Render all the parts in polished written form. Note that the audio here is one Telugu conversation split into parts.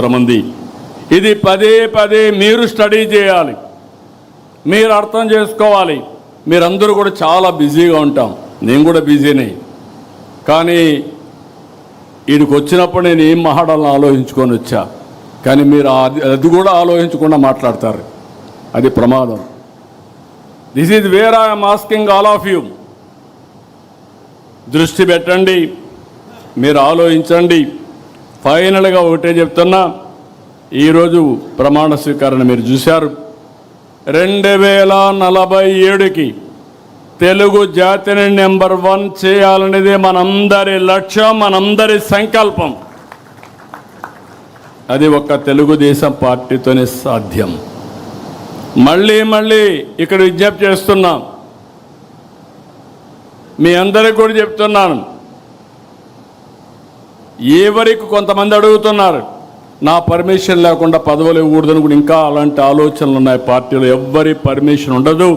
మంది. ఇది పదే పదే మీరు స్టడీ చేయాలి, మీరు అర్థం చేసుకోవాలి. మీరందరూ కూడా చాలా బిజీగా ఉంటాం, నేను కూడా బిజీనే. కానీ వీడికి వచ్చినప్పుడు నేను ఏం మాట్లాడాలని ఆలోచించుకొని వచ్చా, కానీ మీరు అది కూడా ఆలోచించకుండా మాట్లాడతారు. అది ప్రమాదం. This is where I'm asking all of you. దృష్టి పెట్టండి, మీరు ఆలోచించండి. ఫైనల్గా ఒకటే చెప్తున్నా, ఈరోజు ప్రమాణ స్వీకరణ మీరు చూశారు. 2047కి తెలుగు జాతిని నెంబర్ 1 చేయాలనేది మనందరి లక్ష్యం, మనందరి సంకల్పం. అది ఒక్క తెలుగుదేశం పార్టీతోనే సాధ్యం. మళ్ళీ మళ్ళీ ఇక్కడ విజ్ఞప్తి చేస్తున్నాం, మీ అందరికీ కూడా చెప్తున్నాను. ఎవరికి కొంతమంది అడుగుతున్నారు, నా పర్మిషన్ లేకుండా పదవులు ఇవ్వకూడదని కూడా ఇంకా అలాంటి ఆలోచనలు ఉన్నాయి పార్టీలో. ఎవ్వరి పర్మిషన్ ఉండదు.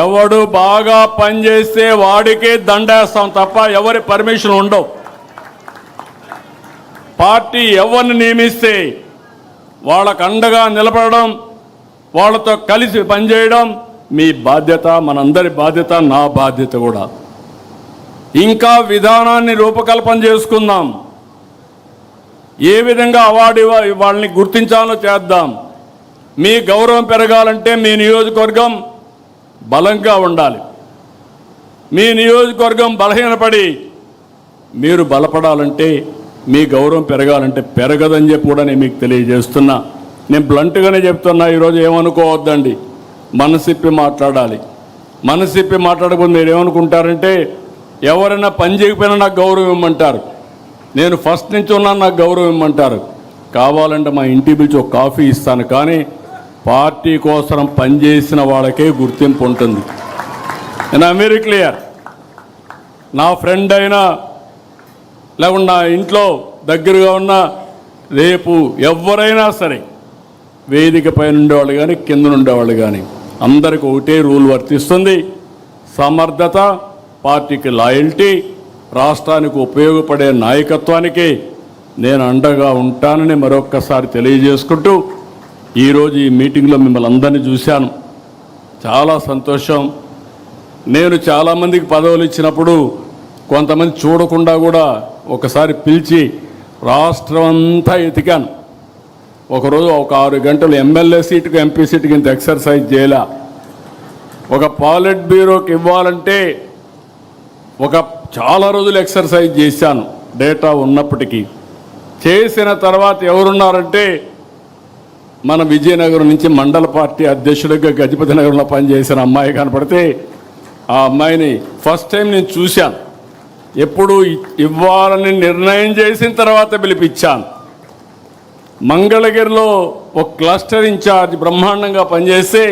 ఎవడు బాగా పనిచేస్తే వాడికే దండేస్తాం తప్ప ఎవరి పర్మిషన్ ఉండవు. పార్టీ ఎవరిని నియమిస్తే వాళ్ళకు అండగా నిలబడడం, వాళ్ళతో కలిసి పనిచేయడం మీ బాధ్యత, మనందరి బాధ్యత, నా బాధ్యత కూడా. ఇంకా విధానాన్ని రూపకల్పన చేసుకుందాం. ఏ విధంగా అవార్డు వాళ్ళని గుర్తించాలో చేద్దాం. మీ గౌరవం పెరగాలంటే మీ నియోజకవర్గం బలంగా ఉండాలి. మీ నియోజకవర్గం బలహీనపడి మీరు బలపడాలంటే, మీ గౌరవం పెరగాలంటే పెరగదని చెప్పి కూడా నేను మీకు తెలియజేస్తున్నా. నేను బ్లంట్గానే చెప్తున్నా. ఈరోజు ఏమనుకోవద్దండి, మనసిప్పి మాట్లాడాలి. మనసిప్పి మాట్లాడకపోతే మీరు ఏమనుకుంటారంటే, ఎవరైనా పని చేయకపోయినా నాకు గౌరవం ఇవ్వమంటారు, నేను ఫస్ట్ నుంచి ఉన్నాను నాకు గౌరవం ఇవ్వమంటారు. కావాలంటే మా ఇంటి పిలిచి ఒక కాఫీ ఇస్తాను, కానీ పార్టీ కోసం పనిచేసిన వాళ్ళకే గుర్తింపు ఉంటుంది. నేను వెరీ క్లియర్. నా ఫ్రెండ్ అయినా లేకుండా నా ఇంట్లో దగ్గరగా ఉన్న, రేపు ఎవరైనా సరే వేదిక పైన ఉండేవాళ్ళు కానీ కింద ఉండేవాళ్ళు కానీ అందరికీ ఒకటే రూల్ వర్తిస్తుంది. సమర్థత, పార్టీకి లాయల్టీ, రాష్ట్రానికి ఉపయోగపడే నాయకత్వానికి నేను అండగా ఉంటానని మరొక్కసారి తెలియజేసుకుంటూ, ఈరోజు ఈ మీటింగ్లో మిమ్మల్ని అందరినీ చూశాను, చాలా సంతోషం. నేను చాలామందికి పదవులు ఇచ్చినప్పుడు కొంతమంది చూడకుండా కూడా ఒకసారి పిలిచి రాష్ట్రం అంతా ఎతికాను. ఒకరోజు ఒక 6 గంటలు ఎమ్మెల్యే సీటుకు ఎంపీ సీటుకి ఇంత ఎక్సర్సైజ్ చేయలే. ఒక పాలిట్ బ్యూరోకి ఇవ్వాలంటే చాలా రోజులు ఎక్సర్సైజ్ చేశాను, డేటా ఉన్నప్పటికీ. చేసిన తర్వాత ఎవరున్నారంటే, మన విజయనగరం నుంచి మండల పార్టీ అధ్యక్షుడిగా గజపతి నగరంలో పనిచేసిన అమ్మాయి కనపడితే, ఆ అమ్మాయిని ఫస్ట్ టైం నేను చూశాను. ఎప్పుడు ఇవ్వాలని నిర్ణయం చేసిన తర్వాత పిలిపించాను. మంగళగిరిలో ఒక క్లస్టర్ ఇన్ఛార్జ్ బ్రహ్మాండంగా పనిచేస్తే